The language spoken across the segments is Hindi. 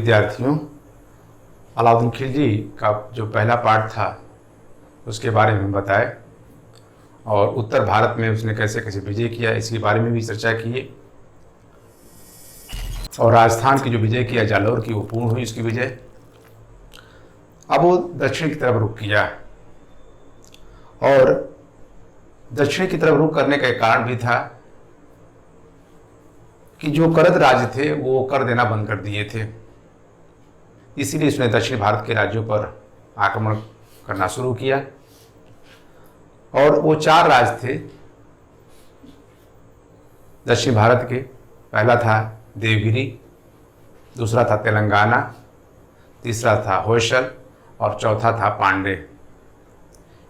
विद्यार्थियों, अलाउद्दीन खिलजी का जो पहला पार्ट था उसके बारे में बताए और उत्तर भारत में उसने कैसे कैसे विजय किया इसके बारे में भी चर्चा की और राजस्थान की जो विजय किया जालौर की वो पूर्ण हुई उसकी विजय। अब वो दक्षिण की तरफ रुख किया और दक्षिण की तरफ रुख करने का एक कारण भी था कि जो करद राज्य थे वो कर देना बंद कर दिए थे, इसीलिए उसने दक्षिण भारत के राज्यों पर आक्रमण करना शुरू किया। और वो 4 राज्य थे दक्षिण भारत के। पहला था देवगिरी, दूसरा था तेलंगाना, तीसरा था होयसल और चौथा था पांडे।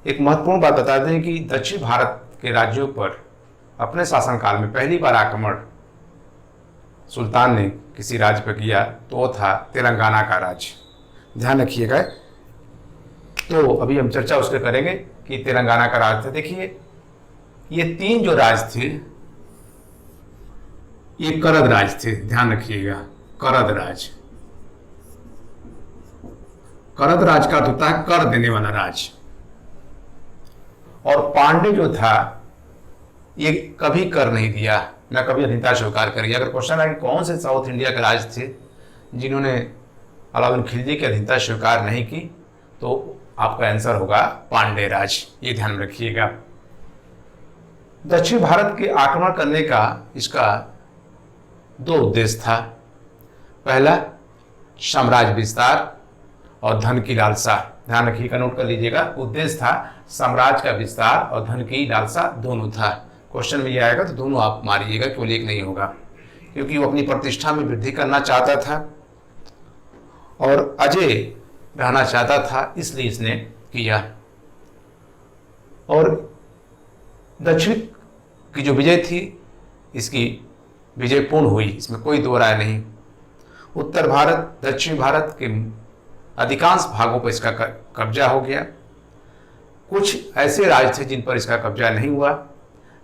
एक महत्वपूर्ण बात बता दें कि दक्षिण भारत के राज्यों पर अपने शासनकाल में पहली बार आक्रमण सुल्तान ने किसी राज्य पर किया तो वो था तेलंगाना का राज्य। ध्यान रखिएगा। तो अभी हम चर्चा उसके करेंगे कि तेलंगाना का राज्य था। देखिए ये 3 जो राज्य थे ये करद राज्य थे। ध्यान रखिएगा, करद राज्य। करद राज्य का अर्थ होता है कर देने वाला राज्य। और पांडे जो था ये कभी कर नहीं दिया, न कभी अधीनता स्वीकार करी। अगर क्वेश्चन है कि कौन से साउथ इंडिया के राज्य थे जिन्होंने अलाउद्दीन खिलजी की अधीनता स्वीकार नहीं की, तो आपका आंसर होगा पांडे राज्य। ये ध्यान में रखिएगा। दक्षिण भारत के आक्रमण करने का इसका 2 उद्देश्य था। पहला साम्राज्य विस्तार और धन की लालसा। ध्यान रखिएगा, नोट कर लीजिएगा। उद्देश्य था साम्राज्य का विस्तार और धन की लालसा, दोनों था। क्वेश्चन में ये आएगा तो दोनों आप मारिएगा, केवल एक नहीं होगा, क्योंकि वो अपनी प्रतिष्ठा में वृद्धि करना चाहता था और अजय रहना चाहता था, इसलिए इसने किया। और दक्षिण की जो विजय थी इसकी विजय पूर्ण हुई, इसमें कोई दो राय नहीं। उत्तर भारत दक्षिण भारत के अधिकांश भागों पर इसका कब्जा हो गया। कुछ ऐसे राज्य थे जिन पर इसका कब्जा नहीं हुआ,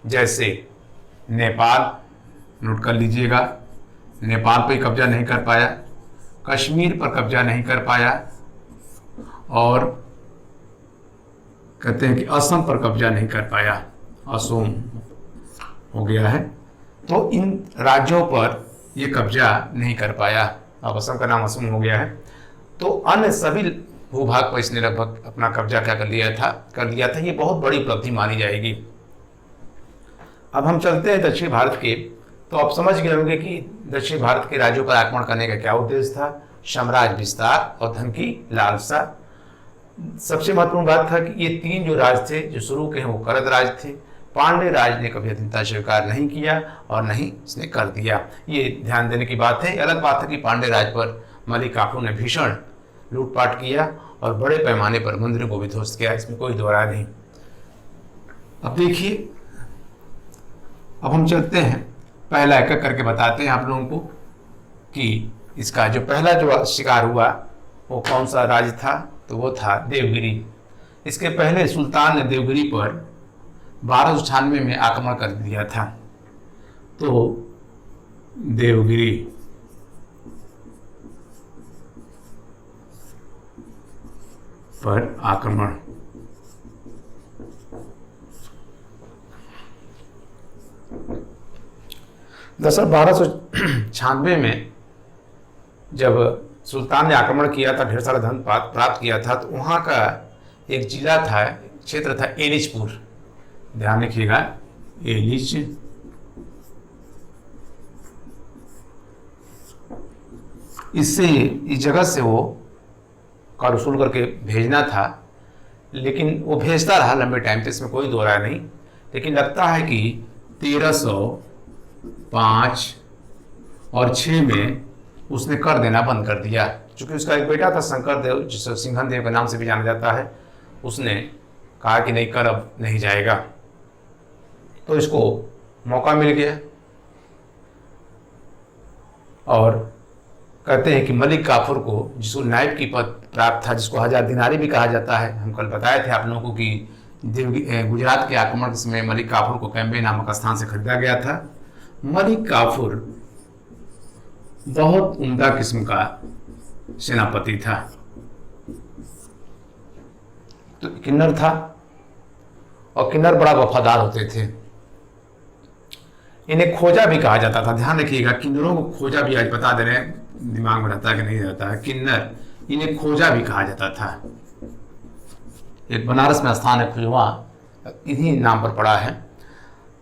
जैसे नेपाल। नोट कर लीजिएगा, नेपाल पर कब्जा नहीं कर पाया, कश्मीर पर कब्जा नहीं कर पाया और कहते हैं कि असम पर कब्जा नहीं कर पाया, असम हो गया है। तो इन राज्यों पर ये कब्जा नहीं कर पाया। अब असम का नाम असम हो गया है। तो अन्य सभी भूभाग पर इसने लगभग अपना कब्जा क्या कर लिया था। ये बहुत बड़ी उपलब्धि मानी जाएगी। अब हम चलते हैं दक्षिण भारत के। तो आप समझ गए होंगे कि दक्षिण भारत के राज्यों पर आक्रमण करने का क्या उद्देश्य था। साम्राज्य विस्तार और धन की लालसा। सबसे महत्वपूर्ण बात था कि ये 3 जो राज्य थे जो शुरू के हैं वो करद राज्य थे। पांडे राज्य ने कभी अधीनता स्वीकार नहीं किया और नहीं इसने कर दिया। ये ध्यान देने की बात है। अलग बात है कि पांडे राज्य पर मलिक काफूर ने भीषण लूटपाट किया और बड़े पैमाने पर मंदिरों को भी ध्वस्त किया, इसमें कोई दो राय नहीं। अब देखिए, अब हम चलते हैं, पहला एक करके बताते हैं आप लोगों को कि इसका जो पहला जो शिकार हुआ वो कौन सा राज्य था। तो वो था देवगिरी। इसके पहले सुल्तान ने देवगिरी पर 1296 में आक्रमण कर दिया था। तो देवगिरी पर आक्रमण दरअसल 1296 में जब सुल्तान ने आक्रमण किया था, ढेर सारा धन प्राप्त किया था, तो वहाँ का एक जिला था, क्षेत्र था एलिचपुर। ध्यान रखिएगा, एलिच। इससे इस जगह से वो कर वसूल करके भेजना था, लेकिन वो भेजता रहा लंबे टाइम तक, इसमें कोई दो राय नहीं। लेकिन लगता है कि 1305 और 6 में उसने कर देना बंद कर दिया। चूंकि उसका एक बेटा था शंकर देव, जिसे सिंघन देव के नाम से भी जाना जाता है, उसने कहा कि नहीं, कर अब नहीं जाएगा। तो इसको मौका मिल गया और कहते हैं कि मलिक काफूर को, जिसको नायब की पद प्राप्त था, जिसको 1000 दिनारी भी कहा जाता है, हम कल बताए थे आप लोगों को कि गुजरात के आक्रमण के समय मलिक काफूर को कैम्बे नामक स्थान से खरीदा गया था। मलिक काफूर बहुत उम्दा किस्म का सेनापति था। तो किन्नर था और किन्नर बड़ा वफादार होते थे। इन्हें खोजा भी कहा जाता था। ध्यान रखिएगा, किन्नरों को खोजा भी, आज बता दे रहे हैं, दिमाग में रहता है कि नहीं रहता है। किन्नर, इन्हें खोजा भी कहा जाता था। एक बनारस में स्थान है खुजवा, इन्हीं नाम पर पड़ा है।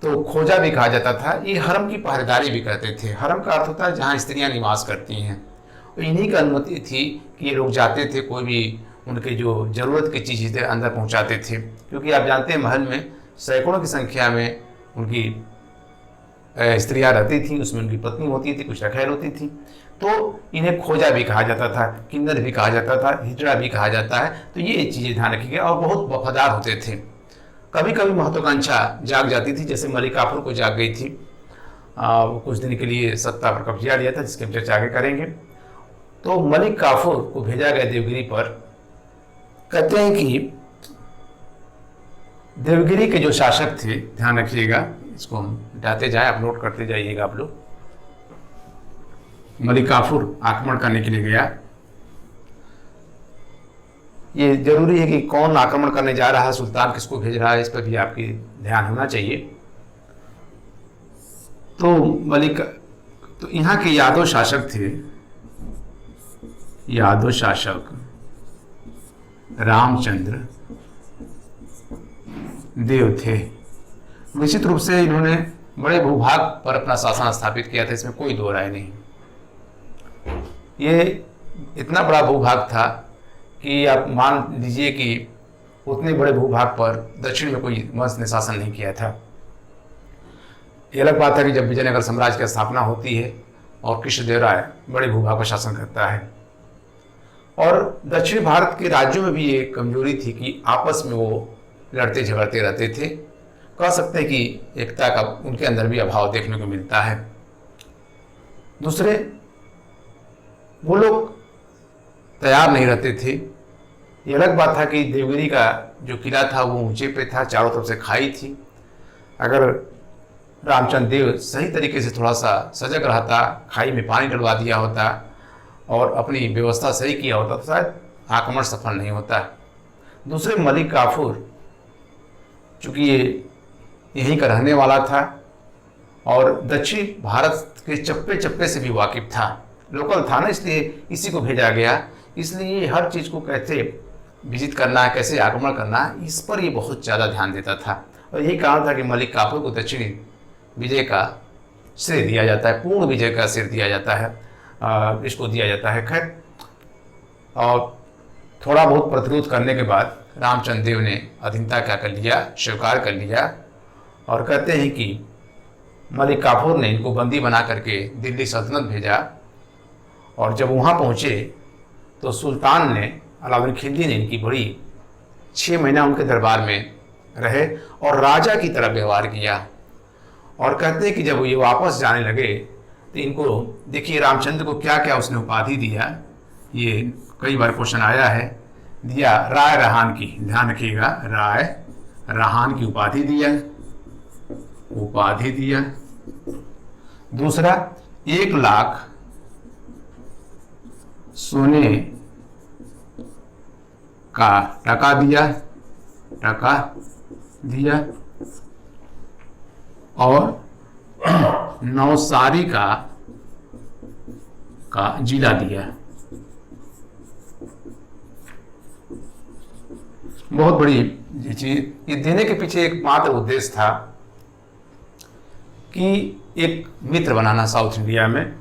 तो खोजा भी कहा जाता था। ये हरम की पहरेदारी भी करते थे। हरम का अर्थ होता है जहाँ स्त्रियां निवास करती हैं। तो इन्हीं की अनुमति थी कि ये लोग जाते थे, कोई भी उनके जो ज़रूरत की चीज़ें अंदर पहुंचाते थे, क्योंकि आप जानते हैं महल में सैकड़ों की संख्या में उनकी स्त्रियां रहती थी, उसमें उनकी पत्नी होती थी, कुछ रखैल होती थी। तो इन्हें खोजा भी कहा जाता था, किन्नर भी कहा जाता था, हिजड़ा भी कहा जाता है। तो ये चीज़ें ध्यान रखिएगा। और बहुत वफादार होते थे। कभी कभी महत्वाकांक्षा जाग जाती थी, जैसे मलिक काफूर को जाग गई थी। वो कुछ दिन के लिए सत्ता पर कब्जा लिया था, जिसके हम चर्चा आगे करेंगे। तो मलिक काफूर को भेजा गया देवगिरी पर। कहते हैं कि देवगिरी के जो शासक थे, ध्यान रखिएगा, इसको हम मिटाते जाए, आप नोट करते जाइएगा आप लोग। मलिक काफूर आक्रमण करने के लिए गया। ये जरूरी है कि कौन आक्रमण करने जा रहा है, सुल्तान किसको भेज रहा है, इस पर भी आपकी ध्यान होना चाहिए। तो यहाँ के यादव शासक थे, यादव शासक रामचंद्र देव थे। निश्चित रूप से इन्होंने बड़े भूभाग पर अपना शासन स्थापित किया था, इसमें कोई दो राय नहीं। ये इतना बड़ा भूभाग था कि आप मान लीजिए कि उतने बड़े भूभाग पर दक्षिण में कोई वंश ने शासन नहीं किया था। ये अलग बात है कि जब विजयनगर साम्राज्य की स्थापना होती है और कृष्णदेवराय बड़े भूभाग पर शासन करता है। और दक्षिण भारत के राज्यों में भी ये कमजोरी थी कि आपस में वो लड़ते झगड़ते रहते थे। कह सकते हैं कि एकता का उनके अंदर भी अभाव देखने को मिलता है। दूसरे, वो लोग तैयार नहीं रहते थे। ये अलग बात था कि देवगिरी का जो किला था वो ऊंचे पे था, चारों तरफ से खाई थी। अगर रामचंद्र देव सही तरीके से थोड़ा सा सजग रहता, खाई में पानी डलवा दिया होता और अपनी व्यवस्था सही किया होता तो शायद आक्रमण सफल नहीं होता। दूसरे, मलिक काफूर चूँकि ये यहीं का रहने वाला था और दक्षिण भारत के चप्पे चप्पे से भी वाकिफ था, लोकल था ना, इसलिए इसी को भेजा गया। इसलिए हर चीज़ को कैसे विजित करना है, कैसे आक्रमण करना है, इस पर ये बहुत ज़्यादा ध्यान देता था। और यही कारण था कि मलिक काफूर को दक्षिणी विजय का श्रेय दिया जाता है, पूर्ण विजय का श्रेय दिया जाता है, इसको दिया जाता है। खैर, और थोड़ा बहुत प्रतिरोध करने के बाद रामचंद्र देव ने अधीनता क्या कर लिया, स्वीकार कर लिया। और कहते हैं कि मलिक काफूर ने इनको बंदी बना करके दिल्ली सल्तनत भेजा। और जब वहाँ पहुँचे तो सुल्तान ने, अलाउद्दीन खिलजी ने इनकी बड़ी 6 महीना उनके दरबार में रहे और राजा की तरह व्यवहार किया। और कहते हैं कि जब ये वापस जाने लगे तो इनको देखिए रामचंद्र को क्या क्या उसने उपाधि दिया। ये कई बार क्वेश्चन आया है। दिया राय रहान की, ध्यान रखिएगा, राय रहान की उपाधि दिया। दूसरा, 1 लाख सोने का टका दिया और नौसारी का जिला दिया। बहुत बड़ी चीज। ये देने के पीछे एक मात्र उद्देश्य था कि एक मित्र बनाना साउथ इंडिया में,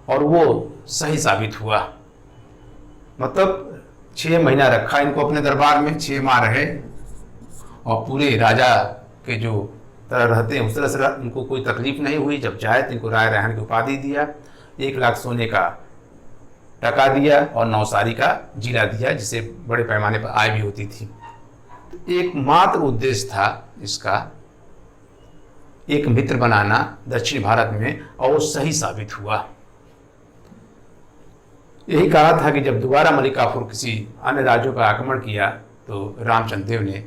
और वो सही साबित हुआ। मतलब 6 महीना रखा इनको अपने दरबार में, 6 माह रहे और पूरे राजा के जो तरह रहते हैं उस तरह से उनको कोई तकलीफ नहीं हुई। जब चाहे तो इनको राय रहन की उपाधि दिया, 1 लाख सोने का टका दिया और नौसारी का जिला दिया, जिससे बड़े पैमाने पर आय भी होती थी। एकमात्र उद्देश्य था इसका, एक मित्र बनाना दक्षिण भारत में, और वो सही साबित हुआ। यही कहा था कि जब दोबारा मलिक काफूर किसी अन्य राज्यों पर आक्रमण किया तो रामचंद्र देव ने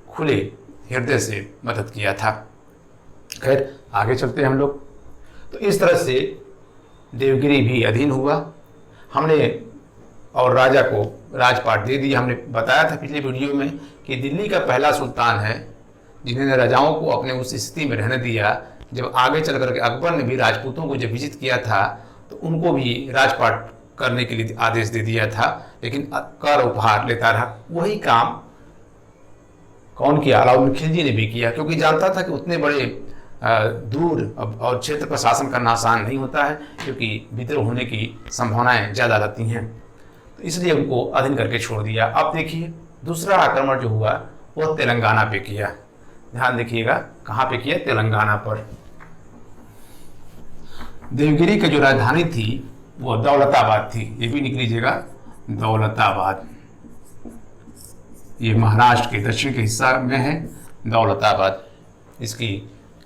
खुले हृदय से मदद किया था। खैर, आगे चलते हैं हम लोग। तो इस तरह से देवगिरी भी अधीन हुआ। हमने और राजा को राजपाट दे दिया। हमने बताया था पिछले वीडियो में कि दिल्ली का पहला सुल्तान है जिन्होंने राजाओं को अपने उस स्थिति में रहने दिया। जब आगे चल करके अकबर ने भी राजपूतों को जब विजिट किया था तो उनको भी राजपाट करने के लिए आदेश दे दिया था, लेकिन कर उपहार लेता रहा। वही काम कौन किया? अलाउद्दीन खिलजी ने भी किया, क्योंकि जानता था कि उतने बड़े दूर और क्षेत्र पर शासन करना आसान नहीं होता है, क्योंकि विद्रोह होने की संभावनाएं ज़्यादा रहती हैं। तो इसलिए उनको अधीन करके छोड़ दिया। अब देखिए दूसरा आक्रमण जो हुआ वह तेलंगाना पे किया। ध्यान देखिएगा कहाँ पे किया? तेलंगाना पर। देवगिरी की जो राजधानी थी वह दौलताबाद थी। ये भी लिख लीजिएगा, दौलताबाद। ये महाराष्ट्र के दक्षिण के हिस्सा में है दौलताबाद। इसकी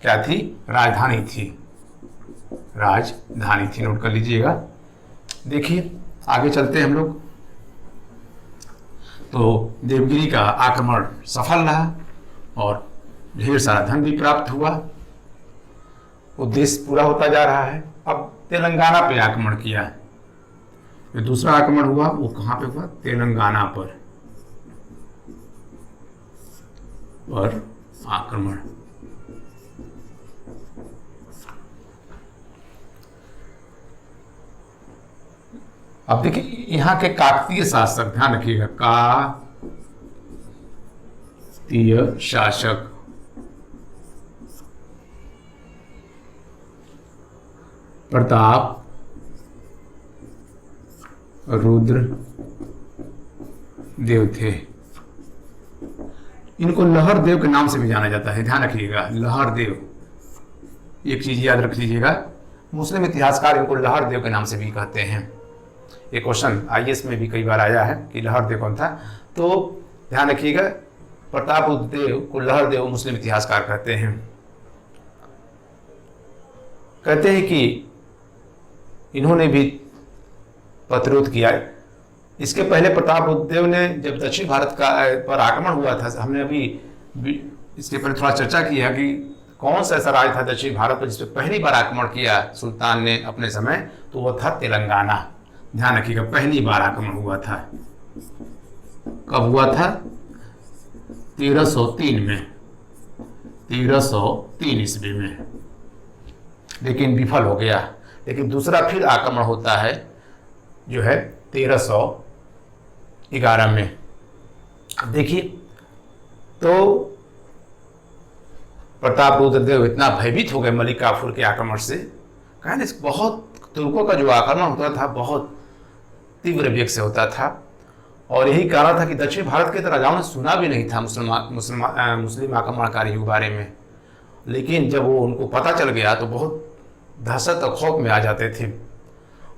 क्या थी? राजधानी थी। राजधानी थी, नोट कर लीजिएगा। देखिए आगे चलते हैं हम लोग। तो देवगिरी का आक्रमण सफल रहा और ढेर सारा धन भी प्राप्त हुआ। उद्देश्य पूरा होता जा रहा है। अब तेलंगाना पे आक्रमण किया। जो दूसरा आक्रमण हुआ वो कहाँ पे हुआ? तेलंगाना पर आक्रमण। अब देखिए यहाँ के काकतीय शासक, ध्यान रखिएगा, काकतीय शासक प्रताप रुद्र देव थे। इनको लहर देव के नाम से भी जाना जाता है। ध्यान रखिएगा, लहर देव। एक चीज याद रख लीजिएगा, मुस्लिम इतिहासकार इनको लहर देव के नाम से भी कहते हैं। ये क्वेश्चन आईएएस में भी कई बार आया है कि लहर देव कौन था। तो ध्यान रखिएगा, प्रताप रुद्र देव को लहर देव मुस्लिम इतिहासकार कहते हैं। कहते हैं कि इन्होंने भी प्रतिरोध किया। इसके पहले प्रताप रुद्र देव ने जब दक्षिण भारत का पर आक्रमण हुआ था, हमने अभी इसके पहले थोड़ा चर्चा की है कि कौन सा ऐसा राज्य था दक्षिण भारत पर जिस पर पहली बार आक्रमण किया सुल्तान ने अपने समय, तो वह था तेलंगाना। ध्यान रखिएगा, पहली बार आक्रमण हुआ था। कब हुआ था? 1303 में, 1303 ईस्वी में, लेकिन विफल हो गया। लेकिन दूसरा फिर आक्रमण होता है जो है 1311 में। देखिए तो प्रताप रुद्र देव इतना भयभीत हो गए मलिक काफूर के आक्रमण से, कहने बहुत तुर्कों का जो आक्रमण होता था बहुत तीव्र वेग से होता था, और यही कारण था कि दक्षिण भारत के राजाओं ने सुना भी नहीं था मुस्लिम आक्रमणकारियों के बारे में। लेकिन जब वो उनको पता चल गया तो बहुत दहशत और खौफ में आ जाते थे,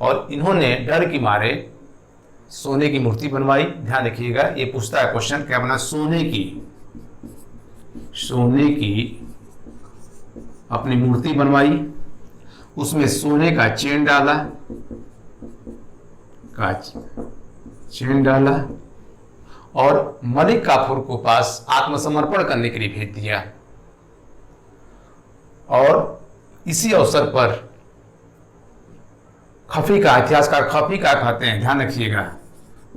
और इन्होंने डर की मारे सोने की मूर्ति बनवाई। ध्यान रखिएगा, ये पूछता है क्वेश्चन क्या बना? सोने की अपनी मूर्ति बनवाई, उसमें सोने का चेन डाला और मलिक काफूर को पास आत्मसमर्पण करने के लिए भेज दिया। और इसी अवसर पर खफी का, इतिहासकार खफी का कहते हैं, ध्यान रखिएगा,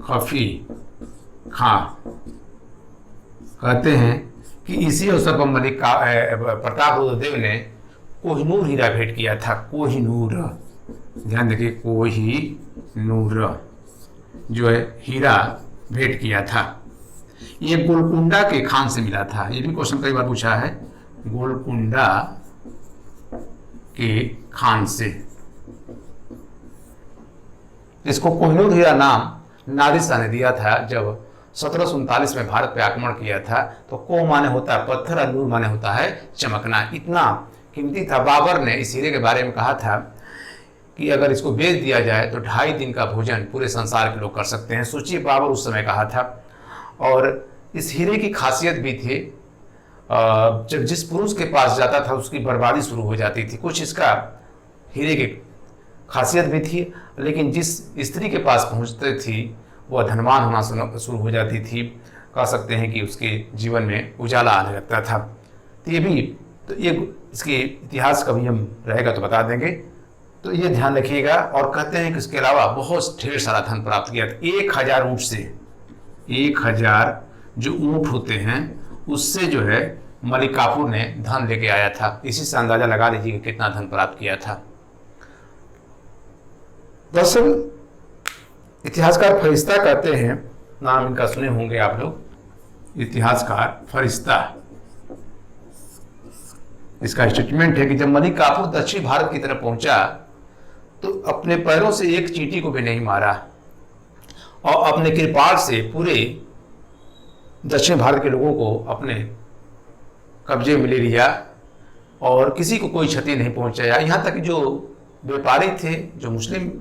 खफी खां कहते हैं कि इसी अवसर पर मलिक का प्रताप रुद्र देव ने कोहिनूर हीरा भेंट किया था। कोहिनूर, ध्यान देखिए, कोहिनूर जो है हीरा भेंट किया था। ये गोलकुंडा के खान से मिला था। ये भी क्वेश्चन कई बार पूछा है, गोलकुंडा के खान से। इसको कोहिनूर हीरा नाम नादिर शाह ने दिया था। जब 1739 में भारत पे आक्रमण किया था तो कोह माने होता है पत्थर और नूर माने होता है चमकना। इतना कीमती था। बाबर ने इस हीरे के बारे में कहा था कि अगर इसको बेच दिया जाए तो 2.5 दिन का भोजन पूरे संसार के लोग कर सकते हैं। सोचिए, बाबर उस समय कहा था। और इस हीरे की खासियत भी थी, जब जिस पुरुष के पास जाता था उसकी बर्बादी शुरू हो जाती थी। कुछ इसका हीरे की खासियत भी थी, लेकिन जिस स्त्री के पास पहुंचती थी वह धनवान होना शुरू हो जाती थी। कह सकते हैं कि उसके जीवन में उजाला आने लगता था। तो ये भी, तो ये इसके इतिहास कभी हम रहेगा तो बता देंगे। तो ये ध्यान रखिएगा। और कहते हैं कि इसके अलावा बहुत ढेर सारा धन प्राप्त किया था। 1000 ऊँट से, 1000 जो ऊँट होते हैं उससे जो है मलिक काफूर ने धन लेके आया था। इसी से अंदाजा लगा लीजिए कि कितना धन प्राप्त किया था। दरअसल इतिहासकार फरिश्ता कहते हैं, नाम इनका सुने होंगे आप लोग, इतिहासकार फरिश्ता। इसका स्टेटमेंट है कि जब मलिक काफूर दक्षिण भारत की तरफ पहुंचा तो अपने पैरों से एक चींटी को भी नहीं मारा और अपने कृपाल से पूरे दक्षिण भारत के लोगों को अपने कब्जे में ले लिया और किसी को कोई क्षति नहीं पहुंचाया। यहाँ तक कि जो व्यापारी थे, जो मुस्लिम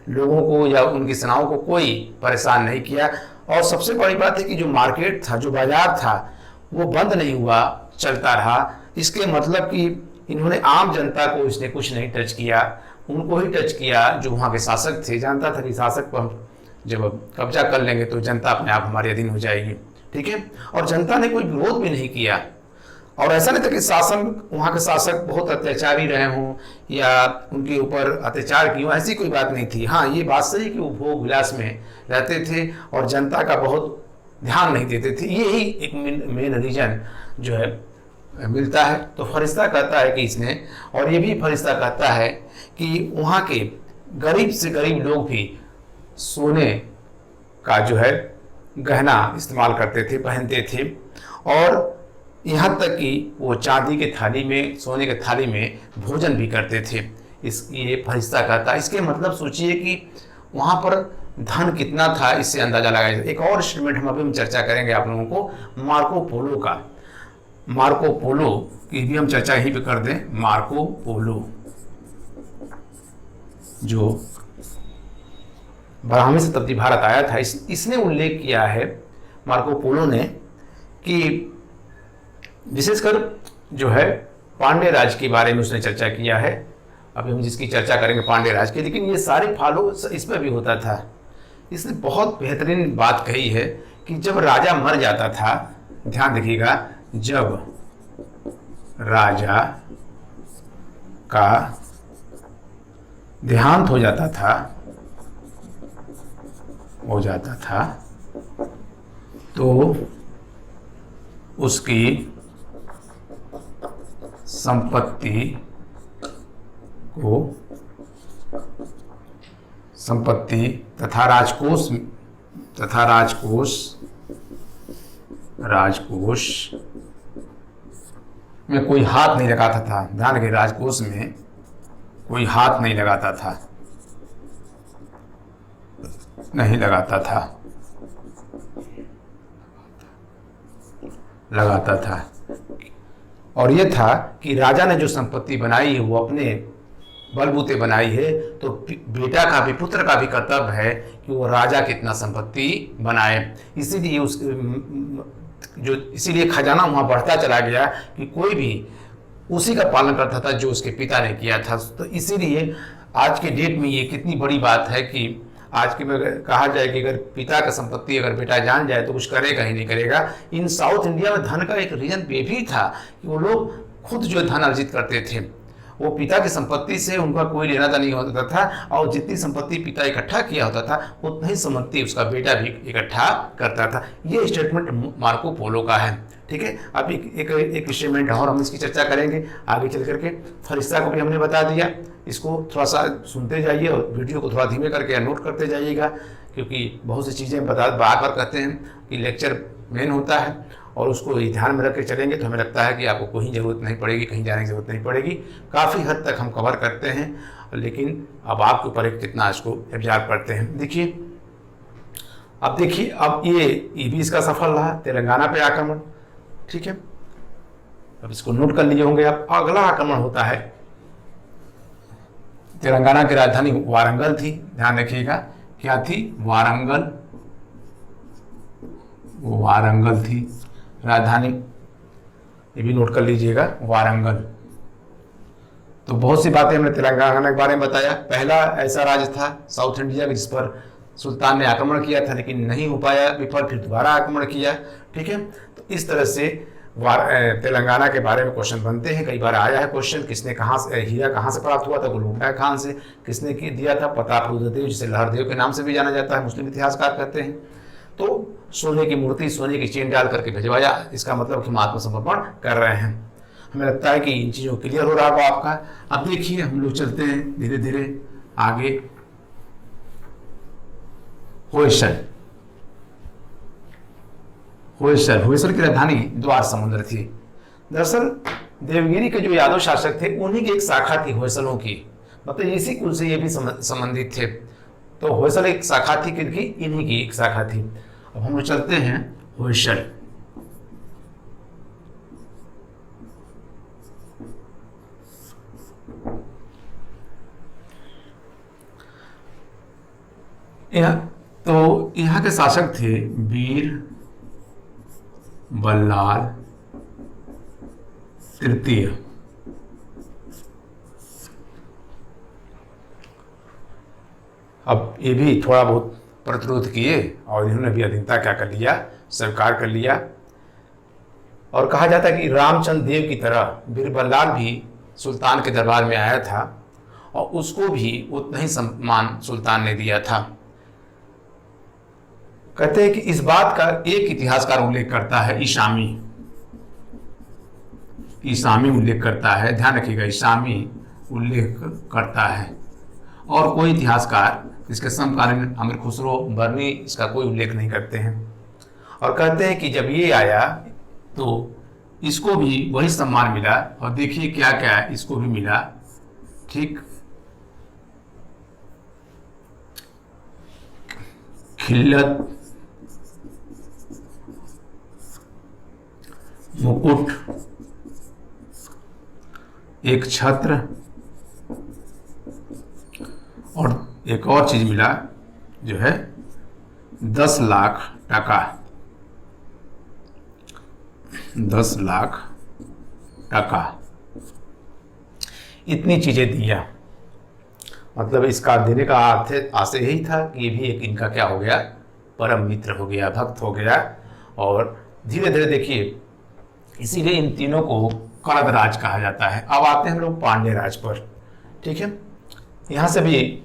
लोगों को या उनकी सेनाओं को कोई परेशान नहीं किया। और सबसे बड़ी बात है कि जो मार्केट था, जो बाजार था, वो बंद नहीं हुआ, चलता रहा। इसके मतलब कि इन्होंने आम जनता को इसने कुछ नहीं टच किया, उनको ही टच किया जो वहाँ के शासक थे। जानता था कि शासक को हम जब कब्जा कर लेंगे तो जनता अपने आप हमारे अधीन हो जाएगी, ठीक है। और जनता ने कोई विरोध भी नहीं किया। और ऐसा नहीं था कि शासन, वहाँ के शासक बहुत अत्याचारी रहे हों या उनके ऊपर अत्याचार किए हों, ऐसी कोई बात नहीं थी। हाँ, ये बात सही कि वो भोग विलास में रहते थे और जनता का बहुत ध्यान नहीं देते थे। यही एक मेन रीजन जो है मिलता है। तो फरिश्ता कहता है कि इसने, और ये भी फरिश्ता कहता है कि वहाँ के गरीब से गरीब लोग भी सोने का जो है गहना इस्तेमाल करते थे, पहनते थे। और यहाँ तक कि वो चांदी के थाली में, सोने के थाली में भोजन भी करते थे। ये फरिश्ता कहता है। इसके मतलब सोचिए कि वहाँ पर धन कितना था, इससे अंदाजा लगाया जाए। एक और स्टेटमेंट हम चर्चा करेंगे आप लोगों को, मार्को पोलो का। मार्को पोलो की भी हम चर्चा यहीं पे कर दें। मार्को पोलो जो ब्राह्मी से तब्दी भारत आया था, इसने उल्लेख किया है, मार्को पोलो ने, कि विशेषकर जो है पांड्य राज के बारे में उसने चर्चा किया है। अभी हम जिसकी चर्चा करेंगे पांड्य राज की, लेकिन ये सारे फॉलो इसमें भी होता था। इसने बहुत बेहतरीन बात कही है कि जब राजा मर जाता था, ध्यान रखिएगा, जब राजा का देहांत हो जाता था तो उसकी संपत्ति तथा राजकोष में कोई हाथ नहीं लगाता था। ध्यान रखिए, राजकोष में कोई हाथ नहीं लगाता था। और ये था कि राजा ने जो संपत्ति बनाई है वो अपने बलबूते बनाई है, तो बेटा का भी, पुत्र का भी कर्तव्य है कि वो राजा कितना संपत्ति बनाए। इसीलिए खजाना वहाँ बढ़ता चला गया कि कोई भी उसी का पालन करता था जो उसके पिता ने किया था। तो इसीलिए आज के डेट में ये कितनी बड़ी बात है कि आज के में कहा जाए कि अगर पिता का संपत्ति अगर बेटा जान जाए तो कुछ करेगा ही नहीं करेगा। इन साउथ इंडिया में धन का एक रीजन ये भी था कि वो लोग खुद जो धन अर्जित करते थे, वो पिता की संपत्ति से उनका कोई लेना देना नहीं होता था। और जितनी संपत्ति पिता इकट्ठा किया होता था उतनी ही संपत्ति उसका बेटा भी इकट्ठा करता था। ये स्टेटमेंट मार्को पोलो का है, ठीक है। अब एक स्टेटमेंट और हम इसकी चर्चा करेंगे आगे चल करके। फरिश्ता को भी हमने बता दिया, इसको थोड़ा सा सुनते जाइए और वीडियो को थोड़ा धीमे करके नोट करते जाइएगा, क्योंकि बहुत सी चीज़ें बार बार कहते हैं कि लेक्चर मेन होता है और उसको ध्यान में रख के चलेंगे तो हमें लगता है कि आपको कोई ज़रूरत नहीं पड़ेगी, कहीं जाने की ज़रूरत नहीं पड़ेगी। काफ़ी हद तक हम कवर करते हैं, लेकिन अब आपके ऊपर कितना इसको एब्जॉर्ब करते हैं। देखिए, अब ये भी इसका सफल रहा, तेलंगाना पे आक्रमण, ठीक है। अब इसको नोट कर लिए होंगे आप। अगला आक्रमण होता है, तेलंगाना की राजधानी वारंगल थी, ध्यान रखिएगा, क्या थी? वारंगल थी राजधानी, ये भी नोट कर लीजिएगा, वारंगल। तो बहुत सी बातें हमने तेलंगाना के बारे में बताया। पहला ऐसा राज्य था साउथ इंडिया जिस पर सुल्तान ने आक्रमण किया था लेकिन नहीं हो पाया विफल, फिर दोबारा आक्रमण किया, ठीक है। तो इस तरह से तेलंगाना के बारे में क्वेश्चन बनते हैं, कई बार आया है क्वेश्चन, किसने कहाँ से हीरा कहाँ से प्राप्त हुआ था, गुलुंडा खान से, किसने दिया था, प्रताप रुद्रदेव, जिसे लहरदेव के नाम से भी जाना जाता है, मुस्लिम इतिहासकार कहते हैं। तो सोने की मूर्ति, सोने की चेन डाल करके भिजवाया, इसका मतलब कि हम आत्मसमर्पण कर रहे हैं। हमें लगता है कि इन चीज़ों क्लियर हो रहा होगा आपका। अब देखिए हम लोग चलते हैं धीरे धीरे आगे। होयसल की राजधानी द्वार समुद्र थी। दरअसल देवगिरी के जो यादव शासक थे उन्हीं की एक शाखा थी होयसलों की, मतलब इसी कुल से ये भी संबंधित थे। तो होयसल एक शाखा थी, किनकी? इन्हीं की एक शाखा थी। अब हम लोग चलते हैं होयसल। यहाँ के शासक थे वीर बल्लाल तृतीय। अब ये भी थोड़ा बहुत प्रतिरोध किए और इन्होंने भी अधीनता क्या कर लिया, स्वीकार कर लिया। और कहा जाता है कि रामचंद्र देव की तरह वीर बल्लाल भी सुल्तान के दरबार में आया था और उसको भी उतना ही सम्मान सुल्तान ने दिया था। कहते हैं कि इस बात का एक इतिहासकार उल्लेख करता है, ईसामी उल्लेख करता है, ध्यान रखिएगा, ईसामी उल्लेख करता है, और कोई इतिहासकार इसके समकालीन अमीर खुसरो, बर्नी इसका कोई उल्लेख नहीं करते हैं। और कहते हैं कि जब ये आया तो इसको भी वही सम्मान मिला, और देखिए क्या क्या इसको भी मिला। ठीक, खिल्लत, मुकुट, एक छत्र, और एक और चीज मिला जो है 10 लाख टका। 10 लाख टका, इतनी चीजें दिया। मतलब इसका देने का अर्थ आशय यही था कि ये भी एक इनका क्या हो गया, परम मित्र हो गया, भक्त हो गया। और धीरे धीरे देखिए, इसीलिए इन तीनों को कणद राज कहा जाता है। अब आते हैं हम लोग पांड्य राज पर। ठीक है, यहाँ से भी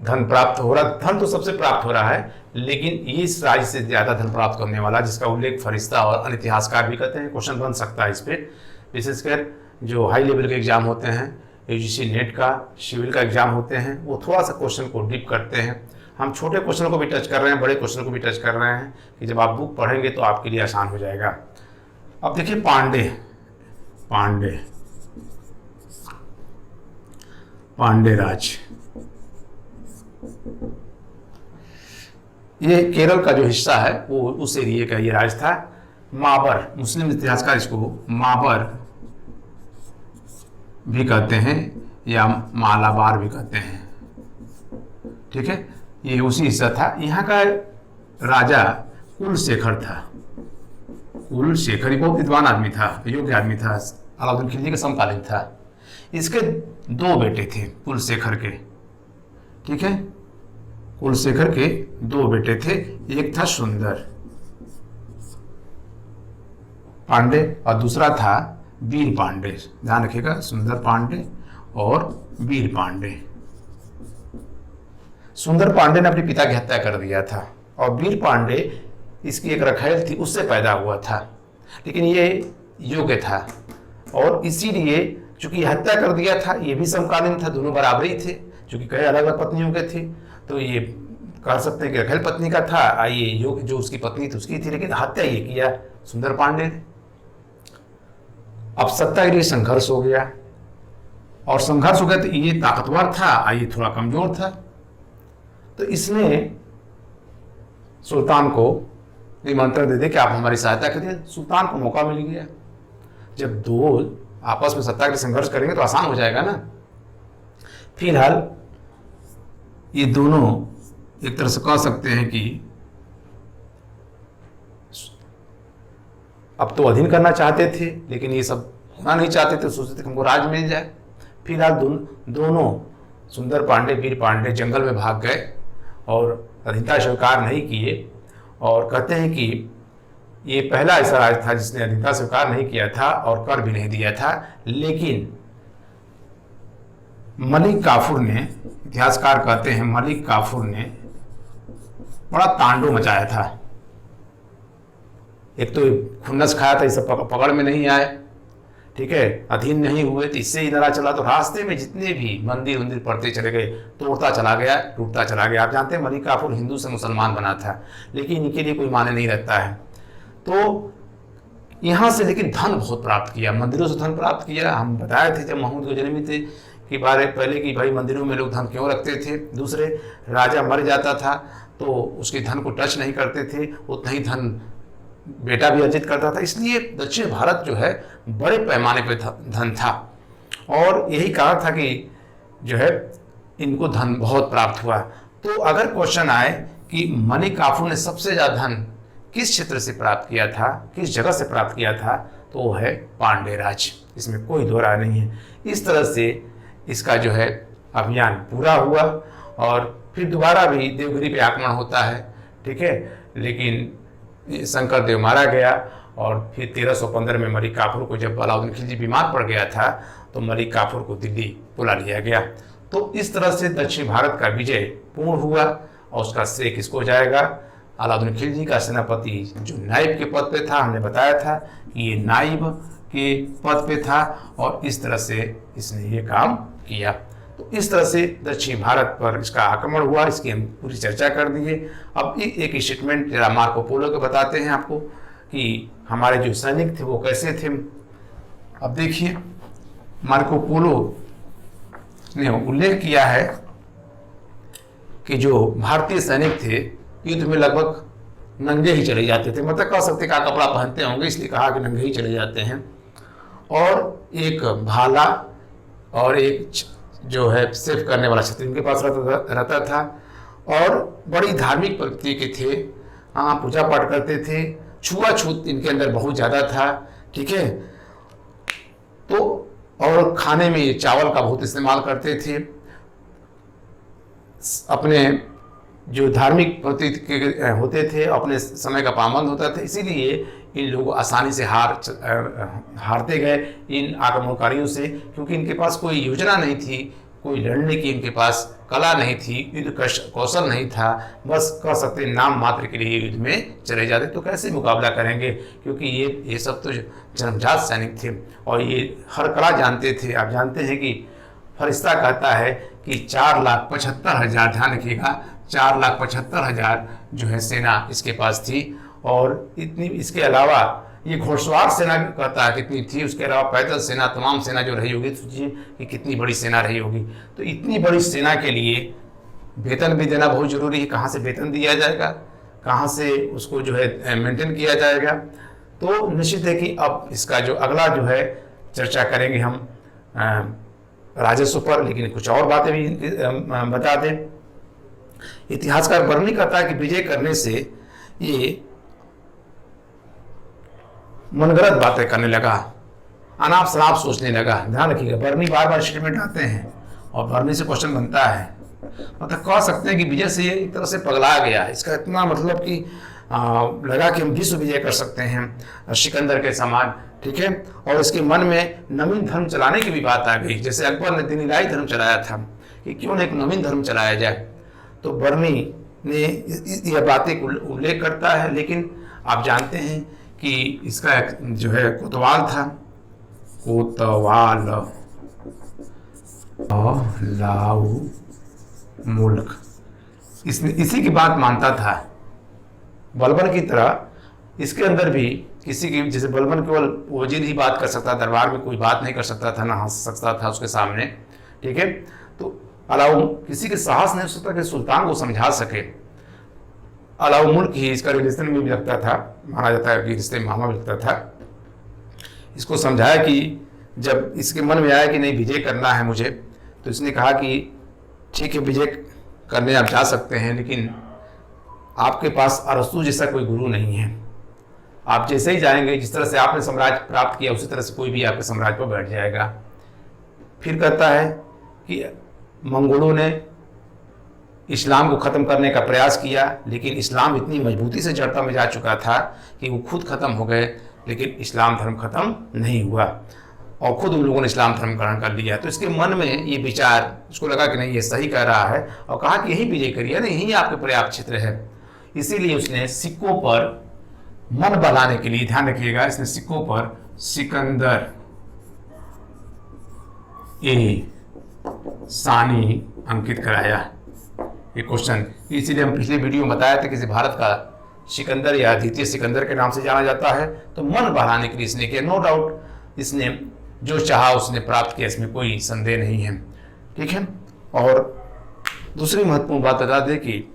धन प्राप्त हो रहा, धन तो सबसे प्राप्त हो रहा है, लेकिन इस राज्य से ज्यादा धन प्राप्त करने वाला, जिसका उल्लेख फरिश्ता और अन्य इतिहासकार भी करते हैं, क्वेश्चन बन सकता है इस पर, विशेषकर जो हाई लेवल के एग्जाम होते हैं, यूजीसी नेट का, सिविल का एग्जाम होते हैं, वो थोड़ा सा क्वेश्चन को डीप करते हैं। हम छोटे क्वेश्चन को भी टच कर रहे हैं, बड़े क्वेश्चन को भी टच कर रहे हैं, कि जब आप बुक पढ़ेंगे तो आपके लिए आसान हो जाएगा। अब देखिए पांडे राज, ये केरल का जो हिस्सा है वो उस एरिए का ये राज था। माबर, मुस्लिम इतिहासकार इसको माबर भी कहते हैं या मालाबार भी कहते हैं। ठीक है, ये उसी हिस्सा था। यहाँ का राजा कुलशेखर था। कुलशेखर ही बहुत विद्वान आदमी था, योग्य आदमी था, अलाउद्दीन खिलजी के समकालीन था। इसके 2 बेटे थे कुलशेखर के। ठीक है, कुलशेखर के 2 बेटे थे, एक था सुंदर पांडे और दूसरा था वीर पांडे। ध्यान रखिएगा, सुंदर पांडे और वीर पांडे। सुंदर पांडे ने अपने पिता की हत्या कर दिया था और वीर पांडे इसकी एक रखेल थी, उससे पैदा हुआ था, लेकिन ये योग्य था और इसीलिए चूंकि हत्या कर दिया था, ये भी समकालीन था, दोनों बराबरी थे, चूंकि कई अलग अलग पत्नियों के थे, तो ये कह सकते हैं कि रखेल पत्नी का था, आइए जो उसकी पत्नी थी उसकी थी, लेकिन हत्या ये किया सुंदर पांडे ने। अब सत्ता के लिए संघर्ष हो गया, और संघर्ष हो गया तो ये ताकतवर था, ये थोड़ा कमजोर था, तो इसने सुल्तान को निमंत्रण दे दे कि आप हमारी सहायता करिए। सुल्तान को मौका मिल गया, जब 2 आपस में सत्ता के लिए संघर्ष करेंगे तो आसान हो जाएगा ना। फिलहाल ये दोनों एक तरह से कह सकते हैं कि अब तो अधीन करना चाहते थे, लेकिन ये सब होना नहीं चाहते थे, सोचते थे हमको राज मिल जाए। फिलहाल दोनों सुंदर पांडे, वीर पांडे जंगल में भाग गए और अधीनता स्वीकार नहीं किए, और कहते हैं कि ये पहला ऐसा राज्य था जिसने अधीनता स्वीकार नहीं किया था और कर भी नहीं दिया था। लेकिन मलिक काफूर ने, इतिहासकार कहते हैं मलिक काफूर ने बड़ा तांडव मचाया था। एक तो खुन्नस खाया था, ये सब पकड़ में नहीं आए, ठीक है, अधीन नहीं हुए, तो इससे ही लड़ा चला। तो रास्ते में जितने भी मंदिर उंदिर पड़ते चले गए, तोड़ता चला गया, टूटता चला गया। आप जानते हैं मलिक काफूर हिंदू से मुसलमान बना था, लेकिन इनके लिए कोई माने नहीं रहता है। तो यहाँ से लेकिन धन बहुत प्राप्त किया, मंदिरों से धन प्राप्त किया। हम बताए थे जब महमूद गजनवी थे कि बारे पहले कि भाई मंदिरों में लोग धन क्यों रखते थे। दूसरे, राजा मर जाता था तो उसके धन को टच नहीं करते थे, उतना ही धन बेटा भी अर्जित करता था। इसलिए दक्षिण भारत जो है बड़े पैमाने पर धन था, और यही कहा था कि जो है इनको धन बहुत प्राप्त हुआ। तो अगर क्वेश्चन आए कि मलिक काफूर ने सबसे ज़्यादा धन किस क्षेत्र से प्राप्त किया था, किस जगह से प्राप्त किया था, तो वो है पांडे राज, इसमें कोई दो राय नहीं है। इस तरह से इसका जो है अभियान पूरा हुआ, और फिर दोबारा भी देवगिरी पे आक्रमण होता है, ठीक है, लेकिन शंकर देव मारा गया। और फिर 1315 में मलिक काफूर को, जब अलाउद्दीन खिलजी बीमार पड़ गया था, तो मलिक काफूर को दिल्ली बुला लिया गया। तो इस तरह से दक्षिण भारत का विजय पूर्ण हुआ, और उसका श्रेय किसको जाएगा? अलाउद्दीन खिलजी का सेनापति जो नाइब के पद पे था, हमने बताया था कि ये नाइब के पद पे था, और इस तरह से इसने ये काम किया। तो इस तरह से दक्षिण भारत पर इसका आक्रमण हुआ, इसकी हम पूरी चर्चा कर दिए। अब एक स्टेटमेंट जरा मार्को पोलो के बताते हैं आपको कि हमारे जो सैनिक थे वो कैसे थे। अब देखिए, मार्को पोलो ने उल्लेख किया है कि जो भारतीय सैनिक थे युद्ध में लगभग नंगे ही चले जाते थे, मतलब कह सकते क्या कपड़ा पहनते होंगे, इसलिए कहा कि नंगे ही चले जाते हैं। और एक भाला और एक जो है सेव करने वाला छतरी उनके पास रहता था, और बड़ी धार्मिक प्रवृत्ति के थे। हाँ, पूजा पाठ करते थे, छुआछूत इनके अंदर बहुत ज़्यादा था, ठीक है। तो और खाने में चावल का बहुत इस्तेमाल करते थे। अपने जो धार्मिक प्रतीक होते थे, अपने समय का पाबंद होता था, इसीलिए इन लोग आसानी से हारते गए इन आक्रमणकारियों से, क्योंकि इनके पास कोई योजना नहीं थी, कोई लड़ने की इनके पास कला नहीं थी, युद्ध कौशल नहीं था, बस कह सकते नाम मात्र के लिए युद्ध में चले जाते। तो कैसे मुकाबला करेंगे, क्योंकि ये सब तो जन्मजात सैनिक थे और ये हर कला जानते थे। आप जानते हैं कि फरिश्ता कहता है कि 4,75,000, ध्यान रखिएगा, 4,75,000 जो है सेना इसके पास थी। और इतनी, इसके अलावा ये घोड़सवार सेना कहता है कितनी थी, उसके अलावा पैदल सेना, तमाम सेना जो रही होगी, सोचिए कि कितनी बड़ी सेना रही होगी। तो इतनी बड़ी सेना के लिए वेतन भी देना बहुत ज़रूरी है। कहाँ से वेतन दिया जाएगा, कहाँ से उसको जो है मेंटेन किया जाएगा। तो निश्चित है कि अब इसका जो अगला जो है चर्चा करेंगे हम राजस्व पर, लेकिन कुछ और बातें भी बता दें। इतिहासकार बर्नी कहता है कि विजय करने से ये मनगढ़ंत बातें करने लगा, अनाप शनाप सोचने लगा। ध्यान रखिएगा, बर्नी बार बार स्टेटमेंट आते हैं और बर्नी से क्वेश्चन बनता है, मतलब कह सकते हैं कि विजय से ये एक तरह से पगला गया। इसका इतना मतलब कि लगा कि हम विश्व विजय कर सकते हैं सिकंदर के समान, ठीक है। और इसके मन में नवीन धर्म चलाने की भी बात आ गई, जैसे अकबर ने दिन इलाही धर्म चलाया था, कि क्यों न एक नवीन धर्म चलाया जाए। तो बर्नी ने यह बातें उल्लेख करता है, लेकिन आप जानते हैं कि इसका एक जो है कोतवाल था, कोतवाल लाऊ मुल्क, इसने इसी की बात मानता था। बलबन की तरह इसके अंदर भी किसी की, जैसे बलबन केवल वजीर ही बात कर सकता, दरबार में कोई बात नहीं कर सकता था, ना हंस सकता था उसके सामने, ठीक है। तो अलाउ किसी के साहस नहीं हो सकता कि सुल्तान को समझा सके। अलाउ मुल्क ही इसका रिलेशन में भी लगता था, माना जाता है कि रिश्ते मामा भी लगता था। इसको समझाया कि जब इसके मन में आया कि नहीं विजय करना है मुझे, तो इसने कहा कि ठीक है विजय करने आप जा सकते हैं, लेकिन आपके पास अरस्तु जैसा कोई गुरु नहीं है। आप जैसे ही जाएंगे, जिस तरह से आपने साम्राज्य प्राप्त किया, उसी तरह से कोई भी आपके साम्राज्य पर बैठ जाएगा। फिर कहता है कि मंगोलों ने इस्लाम को ख़त्म करने का प्रयास किया, लेकिन इस्लाम इतनी मजबूती से जड़ता में जा चुका था कि वो खुद ख़त्म हो गए, लेकिन इस्लाम धर्म ख़त्म नहीं हुआ और ख़ुद उन लोगों ने इस्लाम धर्म ग्रहण कर लिया। तो इसके मन में ये विचार, उसको लगा कि नहीं ये सही कह रहा है और कहा कि यहीं विजय करिए, नहीं यहीं आपके पर्याप्त क्षेत्र है। इसीलिए उसने सिक्कों पर मन बहलाने के लिए, ध्यान रखिएगा, इसने सिक्कों पर सिकंदर ए सानी अंकित कराया। ये क्वेश्चन, इसीलिए हम पिछले वीडियो में बताया था कि भारत का सिकंदर या द्वितीय सिकंदर के नाम से जाना जाता है। तो मन बढ़ाने के लिए इसने किया। नो डाउट इसने जो चाहा उसने प्राप्त किया, इसमें कोई संदेह नहीं है। ठीक है। और दूसरी महत्वपूर्ण बात बता दें कि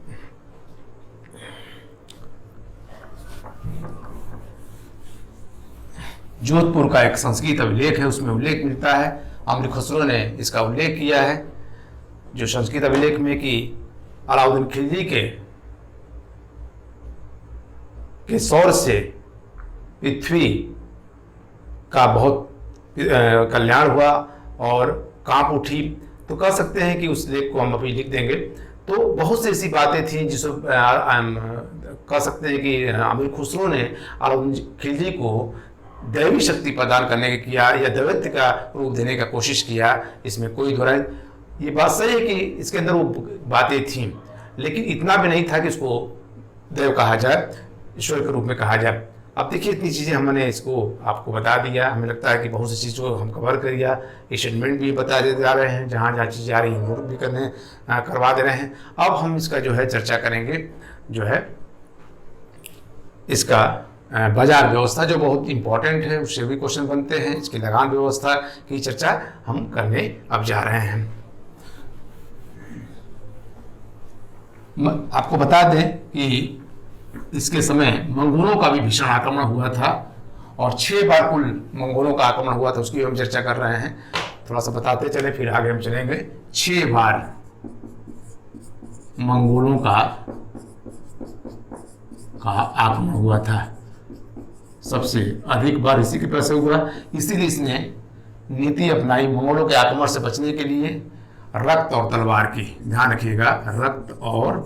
जोधपुर का एक संस्कृत अभिलेख है, उसमें उल्लेख मिलता है, अमीर खुसरो ने इसका उल्लेख किया है जो संस्कृत अभिलेख में, कि अलाउद्दीन खिलजी के सौर से पृथ्वी का बहुत कल्याण हुआ और कांप उठी। तो कह सकते हैं कि उस लेख को हम अभी लिख देंगे। तो बहुत सी ऐसी बातें थी जिसको कह सकते हैं कि अमीर खुसरो ने अलाउद्दीन खिलजी को दैवी शक्ति प्रदान करने का किया या दैवत्व का रूप देने का कोशिश किया, इसमें कोई दो राय। ये बात सही है कि इसके अंदर वो बातें थीं, लेकिन इतना भी नहीं था कि इसको देव कहा जाए, ईश्वर के रूप में कहा जाए। अब देखिए इतनी चीज़ें हमने इसको आपको बता दिया। हमें लगता है कि बहुत सी चीज़ों को हम कवर कर दिया, स्टेटमेंट भी बता दे जा रहे हैं, जहाँ जहाँ चीज़ें आ रही हैं नोट भी करवा दे रहे हैं। अब हम इसका जो है चर्चा करेंगे, जो है इसका बाजार व्यवस्था जो बहुत इंपॉर्टेंट है, उससे भी क्वेश्चन बनते हैं। इसकी लगान व्यवस्था की चर्चा हम करने अब जा रहे हैं। आपको बता दें कि इसके समय मंगोलों का भी भीषण आक्रमण हुआ था और 6 बार कुल मंगोलों का आक्रमण हुआ था, उसकी हम चर्चा कर रहे हैं। थोड़ा सा बताते चले फिर आगे हम चलेंगे। 6 बार मंगोलों का आक्रमण हुआ था, सबसे अधिक बार इसी के पैसे हुआ। इसीलिए इसने नीति अपनाई मंगोलों के आक्रमण से बचने के लिए रक्त और तलवार की। ध्यान रखिएगा, रक्त और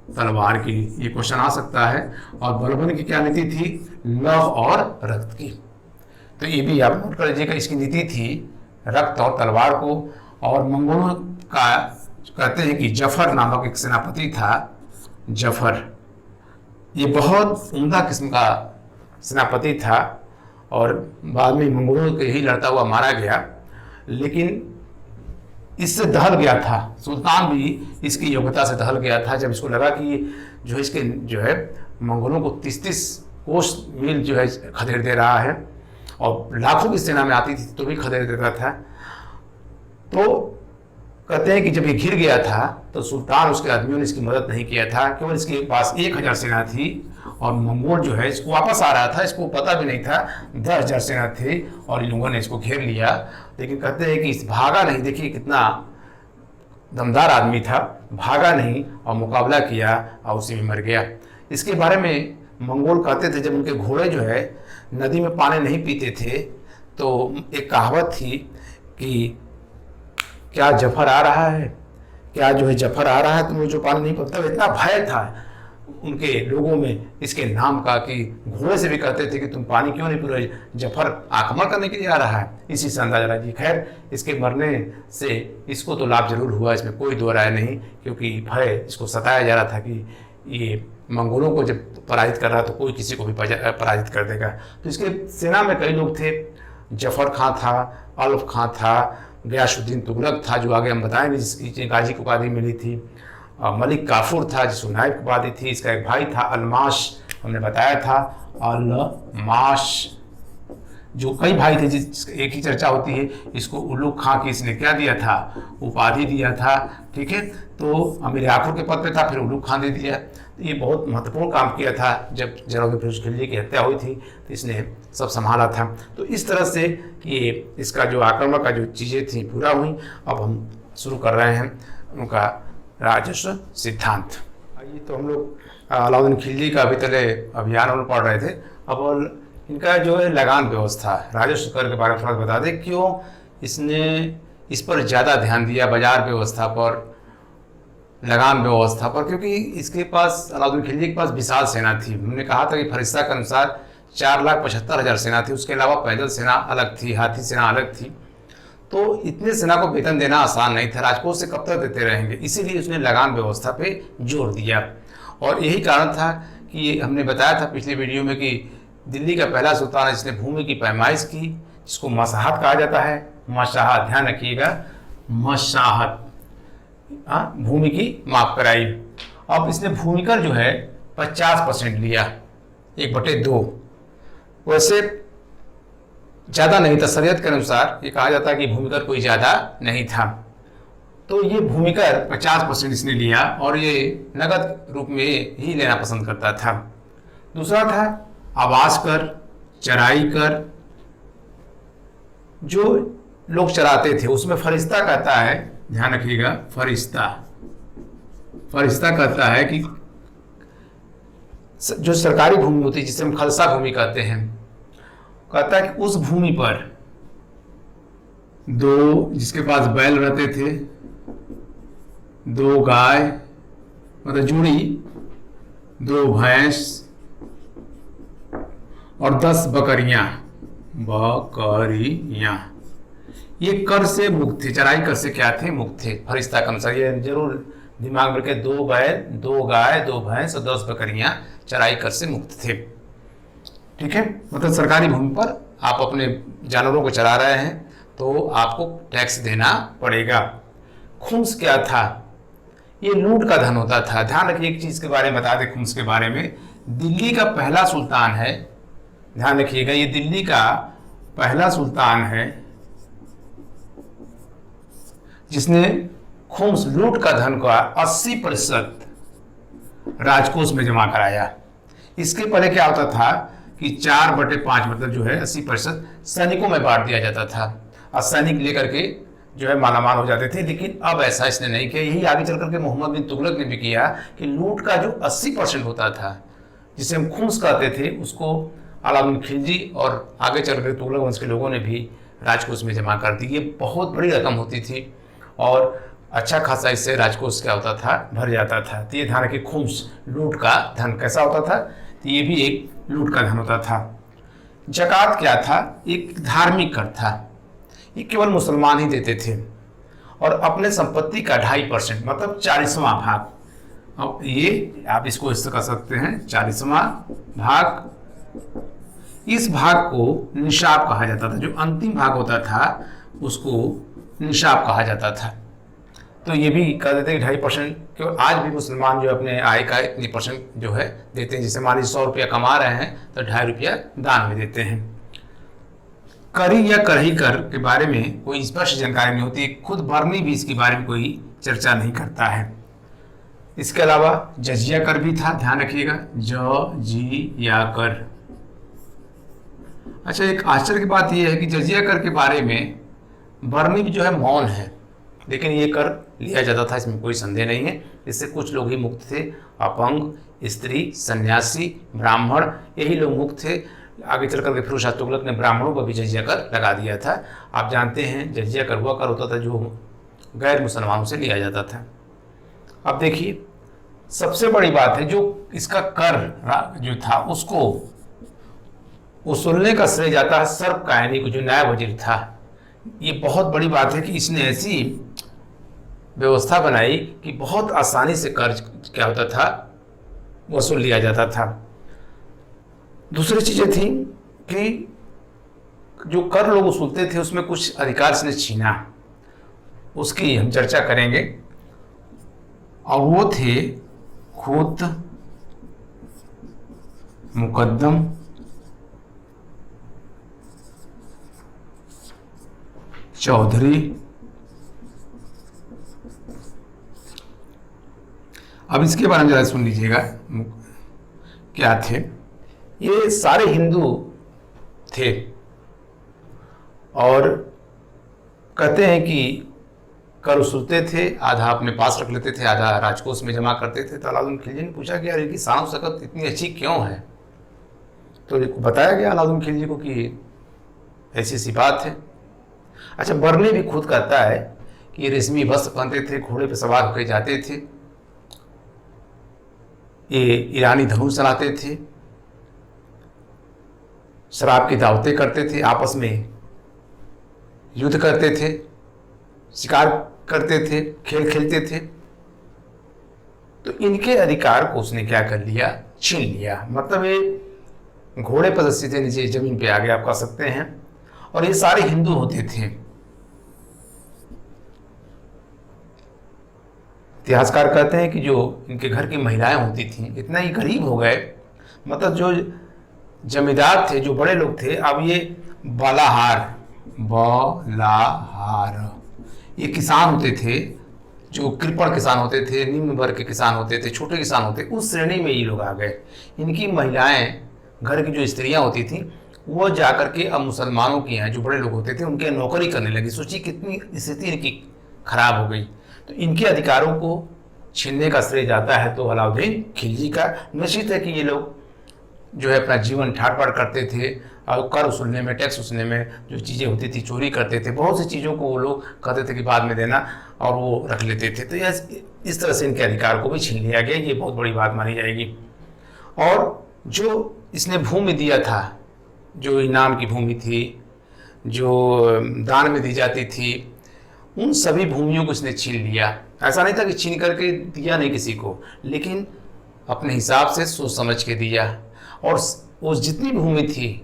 तलवार की, ये क्वेश्चन आ सकता है। और बलबन की क्या नीति थी? लव और रक्त की। तो ये भी आप नोट कर लीजिएगा, इसकी नीति थी रक्त और तलवार को। और मंगोलों का कहते हैं कि जफर नामक एक सेनापति था, जफर, ये बहुत उम्दा किस्म का सेनापति था और बाद में मंगोलों के ही लड़ता हुआ मारा गया, लेकिन इससे दहल गया था। सुल्तान भी इसकी योग्यता से दहल गया था। जब इसको लगा कि जो इसके जो है मंगोलों को 30-30 कोस मील जो है खदेड़ दे रहा है और लाखों की सेना में आती थी तो भी खदेड़ देता था, तो कहते हैं कि जब ये घिर गया था तो सुल्तान उसके आदमियों ने इसकी मदद नहीं किया था। केवल इसके पास 1000 सेना थी और मंगोल जो है इसको वापस आ रहा था, इसको पता भी नहीं था 10,000 सेना थी और इन लोगों ने इसको घेर लिया। लेकिन कहते हैं कि इस भागा नहीं, देखिए कितना दमदार आदमी था, भागा नहीं और मुकाबला किया और उसी में मर गया। इसके बारे में मंगोल कहते थे जब उनके घोड़े जो है नदी में पानी नहीं पीते थे तो एक कहावत थी कि क्या जफर आ रहा है, क्या जो है जफर आ रहा है, तुम्हें जो पानी नहीं पीता। इतना भय था उनके लोगों में इसके नाम का कि घोड़े से भी कहते थे कि तुम पानी क्यों नहीं पी रहे, जफर आक्रमण करने के लिए आ रहा है। इसी से अंदाजा लगा। खैर इसके मरने से इसको तो लाभ जरूर हुआ, इसमें कोई दो राय नहीं, क्योंकि भय इसको सताया जा रहा था कि ये मंगोलों को जब पराजित कर रहा तो कोई किसी को भी पराजित कर देगा। तो इसके सेना में कई लोग थे, जफर खां था, अल्फ खां था, गयासुद्दीन तुगलक था जो आगे हम बताएंगे जिसकी गाजी की उपाधि मिली थी, मलिक काफूर था जिसको नायब की उपाधि थी। इसका एक भाई था अलमाश, हमने बताया था अलमाश, जो कई भाई थे जिस एक ही चर्चा होती है। इसको उलुग खां की इसने क्या दिया था, उपाधि दिया था। ठीक है, तो अमीर आखुर के पद पे था, फिर उलुग खां दे दिया। तो ये बहुत महत्वपूर्ण काम किया था। जब जलालुद्दीन फिरोज खिलजी की हत्या हुई थी तो इसने सब संभाला था। तो इस तरह से ये इसका जो आक्रमण का जो चीज़ें थी पूरा हुई। अब हम शुरू कर रहे हैं उनका राजस्व सिद्धांत। आइए तो हम लोग अलाउद्दीन खिलजी का अभी तले अभियान हम पढ़ रहे थे। अब इनका जो है लगान व्यवस्था, राजस्व कर के बारे में थोड़ा बता दें क्यों इसने इस पर ज़्यादा ध्यान दिया, बाजार व्यवस्था पर, लगाम व्यवस्था पर, क्योंकि इसके पास अलाउद्दीन खिलजी के पास विशाल सेना थी। उन्होंने कहा था कि फरिश्ता के अनुसार 4,75,000 सेना थी, उसके अलावा पैदल सेना अलग थी, हाथी सेना अलग थी। तो इतने सेना को वेतन देना आसान नहीं था, राजकोष से कब तक देते रहेंगे, इसीलिए उसने लगाम व्यवस्था पे जोर दिया। और यही कारण था कि हमने बताया था पिछले वीडियो में कि दिल्ली का पहला सुल्तान जिसने भूमि की पैमाइश की, जिसको मसाहत कहा जाता है, मसाहत, ध्यान रखिएगा, मसाहत, भूमि की माप कराई। अब इसने भूमिकर जो है 50% लिया, 1/2। वैसे ज़्यादा नहीं था, शरीयत के अनुसार ये कहा जाता है कि भूमिकर कोई ज़्यादा नहीं था। तो ये भूमिकर 50% इसने लिया और ये नगद रूप में ही लेना पसंद करता था। दूसरा था आवास कर, चराई कर। जो लोग चराते थे उसमें फरिश्ता कहता है, ध्यान रखिएगा, फरिश्ता कहता है कि जो सरकारी भूमि होती है, जिसे हम खालसा भूमि कहते हैं, कहता है कि उस भूमि पर जिसके पास बैल रहते थे, 2 गाय मतलब जुड़ी, 2 भैंस और 10 बकरियां, ये कर से मुक्त थे। चराई कर से क्या थे? मुक्त थे। फरिश्ता के अनुसार ये जरूर दिमाग में रखे, 2 बैल, 2 गाय, 2 भैंस और 10 बकरियां चराई कर से मुक्त थे। ठीक है, मतलब सरकारी भूमि पर आप अपने जानवरों को चरा रहे हैं तो आपको टैक्स देना पड़ेगा। खुम्स क्या था? ये लूट का धन होता था। ध्यान रखिए, एक चीज के बारे में बता दें खुम्स के बारे में। दिल्ली का पहला सुल्तान है, ध्यान रखिएगा, ये दिल्ली का पहला सुल्तान है जिसने खुम्स, लूट का धन का 80% राजकोष में जमा कराया। इसके पहले क्या होता था कि 4/5 मतलब जो है 80% सैनिकों में बांट दिया जाता था और सैनिक लेकर के जो है मालामाल हो जाते थे। लेकिन अब ऐसा इसने नहीं किया। यही आगे चल करके मोहम्मद बिन तुगलक ने भी किया कि लूट का जो 80% होता था, जिसे हम खुम्स कहते थे, उसको अलाउद्दीन खिलजी और आगे चल कर तुगलक वंश के लोगों ने भी राजकोष में जमा कर दी। ये बहुत बड़ी रकम होती थी और अच्छा खासा इससे राजकोष क्या होता था, भर जाता था। तो ये ध्यान रखिए, खुम्स लूट का धन कैसा होता था, तो ये भी एक लूट का धन होता था। जकात क्या था? एक धार्मिक कर था, ये केवल मुसलमान ही देते थे और अपने संपत्ति का 2.5% मतलब 40वां भाग। अब ये आप इसको इस तरह कर सकते हैं, 40वां भाग। इस भाग को निशाब कहा जाता था। जो अंतिम भाग होता था उसको निशाब कहा जाता था। तो ये भी कह देते हैं 2.5%, क्योंकि आज भी मुसलमान जो अपने आय का इतनी परसेंट जो है देते हैं। जैसे मान लीजिए 100 रुपया कमा रहे हैं तो 2.5 रुपया दान में देते हैं। करी या कढ़ी कर के बारे में कोई स्पष्ट जानकारी नहीं होती। खुद बर्नी भी इसके बारे में कोई चर्चा नहीं करता है। इसके अलावा जजिया कर भी था, ध्यान रखिएगा, जजिया कर। अच्छा, एक आश्चर्य की बात यह है कि जजिया कर के बारे में बर्नी भी जो है मौन है, लेकिन ये कर लिया जाता था, इसमें कोई संदेह नहीं है। इससे कुछ लोग ही मुक्त थे, अपंग, स्त्री, सन्यासी, ब्राह्मण, यही लोग मुक्त थे। आगे चल करके फिरोज शाह तुगलक ने ब्राह्मणों पर भी जजिया कर लगा दिया था। आप जानते हैं जजिया कर हुआ कर होता था जो गैर मुसलमानों से लिया जाता था। अब देखिए, सबसे बड़ी बात है, जो इसका कर जो था उसको वसूलने का श्रेय जाता है सर्फ कायनी को, जो नायब वजीर था। ये बहुत बड़ी बात है कि इसने ऐसी व्यवस्था बनाई कि बहुत आसानी से कर्ज क्या होता था, वसूल लिया जाता था। दूसरी चीजें थी कि जो कर लोग वसूलते थे उसमें कुछ अधिकार इसने छीना, उसकी हम चर्चा करेंगे। और वो थे खुद मुकद्दम, चौधरी। अब इसके बारे में जरा सुन लीजिएगा, क्या थे ये? सारे हिंदू थे और कहते हैं कि कर वसूलते थे, आधा अपने पास रख लेते थे, आधा राजकोष में जमा करते थे। तो अलाउद्दीन खिलजी ने पूछा कि यार इनकी शान शौकत इतनी अच्छी क्यों है? तो बताया गया अलाउद्दीन खिलजी को कि ऐसी सी बात है। अच्छा, बर्नी भी खुद कहता है कि रेशमी वस्त्र पहनते थे, घोड़े पर सवार होकर जाते थे ये ईरानी धनुष चलाते थे, शराब की दावतें करते थे, आपस में युद्ध करते थे, शिकार करते थे, खेल खेलते थे। तो इनके अधिकार को उसने क्या कर लिया, छीन लिया। मतलब ये घोड़े पर सीधे नीचे जमीन पे आ गए, आप कह सकते हैं। और ये सारे हिंदू होते थे। इतिहासकार कहते हैं कि जो इनके घर की महिलाएं होती थीं इतना ही गरीब हो गए, मतलब जो जमींदार थे, जो बड़े लोग थे, अब ये बलाहार ये किसान होते थे, जो कृपण किसान होते थे, निम्न वर्ग के किसान होते थे, छोटे किसान होते, उस श्रेणी में ये लोग आ गए। इनकी महिलाएं, घर की जो स्त्रियां होती थी, वो जाकर के अब मुसलमानों के यहाँ जो बड़े लोग होते थे उनके नौकरी करने लगी। सोचिए कितनी स्थिति इनकी खराब हो गई। तो इनके अधिकारों को छीनने का श्रेय जाता है तो अलाउद्दीन खिलजी का। निश्चित है कि ये लोग जो है अपना जीवन ठाट बाट करते थे और कर वसूलने में, टैक्स वसूलने में जो चीज़ें होती थी चोरी करते थे। बहुत सी चीज़ों को वो लोग कहते थे कि बाद में देना, और वो रख लेते थे। तो इस तरह से इनके अधिकार को भी छीन लिया गया। ये बहुत बड़ी बात मानी जाएगी। और जो इसने भूमि दिया था, जो इनाम की भूमि थी, जो दान में दी जाती थी, उन सभी भूमियों को इसने छीन लिया। ऐसा नहीं था कि छीन करके दिया नहीं किसी को, लेकिन अपने हिसाब से सोच समझ के दिया। और उस जितनी भूमि थी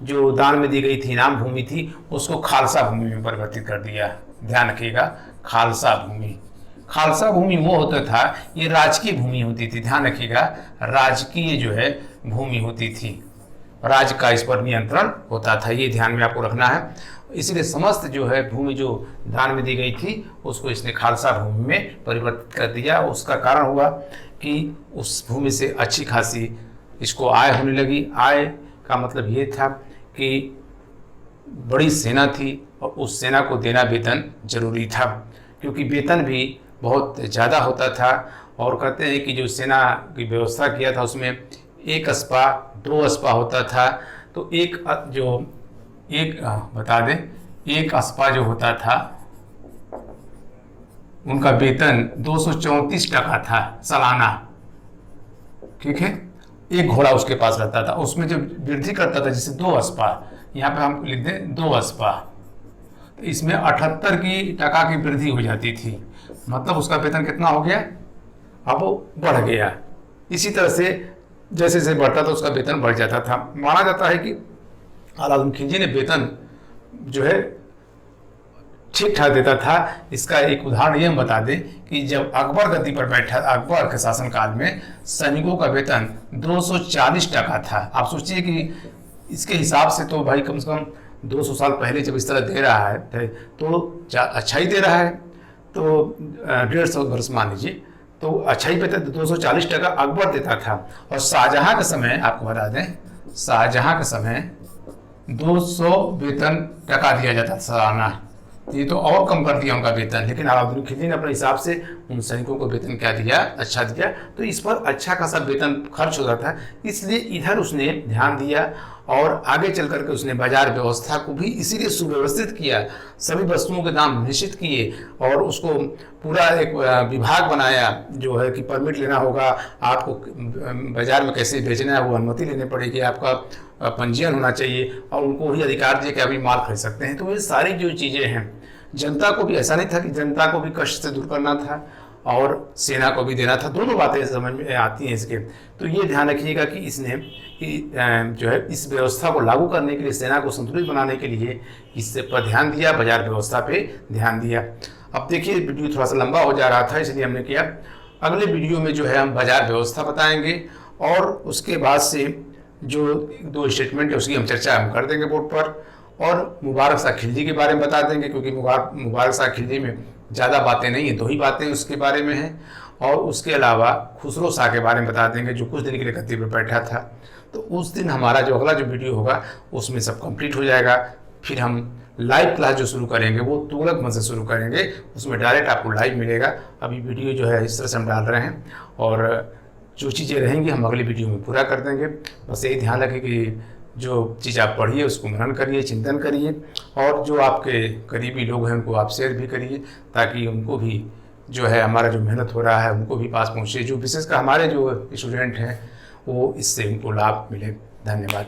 जो दान में दी गई थी, इनाम भूमि थी, उसको खालसा भूमि में परिवर्तित कर दिया। ध्यान रखिएगा, खालसा भूमि। खालसा भूमि वो होता था, ये राजकीय भूमि होती थी। ध्यान रखिएगा, राजकीय जो है भूमि होती थी, राज्य का इस पर नियंत्रण होता था। ये ध्यान में आपको रखना है। इसीलिए समस्त जो है भूमि जो दान में दी गई थी उसको इसने खालसा भूमि में परिवर्तित कर दिया। उसका कारण हुआ कि उस भूमि से अच्छी खासी इसको आय होने लगी। आय का मतलब ये था कि बड़ी सेना थी और उस सेना को देना वेतन जरूरी था, क्योंकि वेतन भी बहुत ज़्यादा होता था। और कहते हैं कि जो सेना की व्यवस्था किया था उसमें 1 अस्पा 2 अस्पा होता था। तो एक बता दें, 1 अस्पा जो होता था उनका वेतन 234 टका था सालाना। ठीक है, 1 घोड़ा उसके पास रहता था। उसमें जब वृद्धि करता था, जैसे 2 अस्पा, यहाँ पे हम लिख दें 2 अस्पा, तो इसमें 78 की टका की वृद्धि हो जाती थी। मतलब उसका वेतन कितना हो गया, अब वो बढ़ गया। इसी तरह से जैसे जैसे बढ़ता था उसका वेतन बढ़ जाता था। माना जाता है कि अलाउद्दीन खिलजी ने वेतन जो है ठीक ठाक देता था। इसका एक उदाहरण ये हम बता दें कि जब अकबर गद्दी पर बैठा, अकबर के शासनकाल में सैनिकों का वेतन 240 टका था। आप सोचिए कि इसके हिसाब से तो भाई कम से कम 200 साल पहले जब इस तरह दे रहा है तो अच्छा ही दे रहा है। तो 150 वर्ष मान लीजिए, तो अच्छा ही पे 240 टका अकबर देता था। और शाहजहां के समय आपको बता दें, शाहजहां के समय 200 वेतन टका दिया जाता था सालाना। ये तो और कम कर दिया उनका वेतन, लेकिन अलाउद्दीन खिलजी ने अपने हिसाब से उन सैनिकों को वेतन क्या दिया, अच्छा दिया। तो इस पर अच्छा खासा वेतन खर्च होता था, इसलिए इधर उसने ध्यान दिया। और आगे चल करके उसने बाजार व्यवस्था को भी इसीलिए सुव्यवस्थित किया। सभी वस्तुओं के दाम निश्चित किए और उसको पूरा एक विभाग बनाया, जो है कि परमिट लेना होगा, आपको बाजार में कैसे बेचना है वो अनुमति लेनी पड़ेगी, आपका पंजीयन होना चाहिए, और उनको ही अधिकार दिए कि अभी माल खरीद सकते हैं। तो ये सारी जो चीज़ें हैं, जनता को भी ऐसा नहीं था कि जनता को भी कष्ट से दूर करना था और सेना को भी देना था। दोनों बातें समझ में आती हैं इसके। तो ये ध्यान रखिएगा कि इसने जो है इस व्यवस्था को लागू करने के लिए, सेना को संतुलित बनाने के लिए इससे पर ध्यान दिया, बाजार व्यवस्था पे ध्यान दिया। अब देखिए वीडियो थोड़ा सा लंबा हो जा रहा था, इसलिए हमने किया अगले वीडियो में जो है हम बाजार व्यवस्था बताएंगे और उसके बाद से जो 2 स्टेटमेंट है उसकी हम चर्चा कर देंगे बोर्ड पर। और मुबारक शाह खिलजी के बारे में बता देंगे, क्योंकि मुबारक शाह खिलजी में ज़्यादा बातें नहीं है, 2 ही बातें उसके बारे में हैं। और उसके अलावा खुसरो शाह के बारे में बता देंगे, जो कुछ दिन के लिए गद्दी पर बैठा था। तो उस दिन हमारा जो अगला जो वीडियो होगा उसमें सब कंप्लीट हो जाएगा। फिर हम लाइव क्लास जो शुरू करेंगे वो तुगलक से शुरू करेंगे, उसमें डायरेक्ट आपको लाइव मिलेगा। अभी वीडियो जो है इस तरह से हम डाल रहे हैं और जो चीज़ें रहेंगी हम अगली वीडियो में पूरा कर देंगे। बस यही ध्यान रखें कि जो चीज़ आप पढ़िए उसको मनन करिए, चिंतन करिए, और जो आपके करीबी लोग हैं उनको आप शेयर भी करिए, ताकि उनको भी जो है हमारा जो मेहनत हो रहा है उनको भी पास पहुँचे, जो विशेषकर हमारे जो स्टूडेंट हैं वो इससे उनको लाभ मिले। धन्यवाद।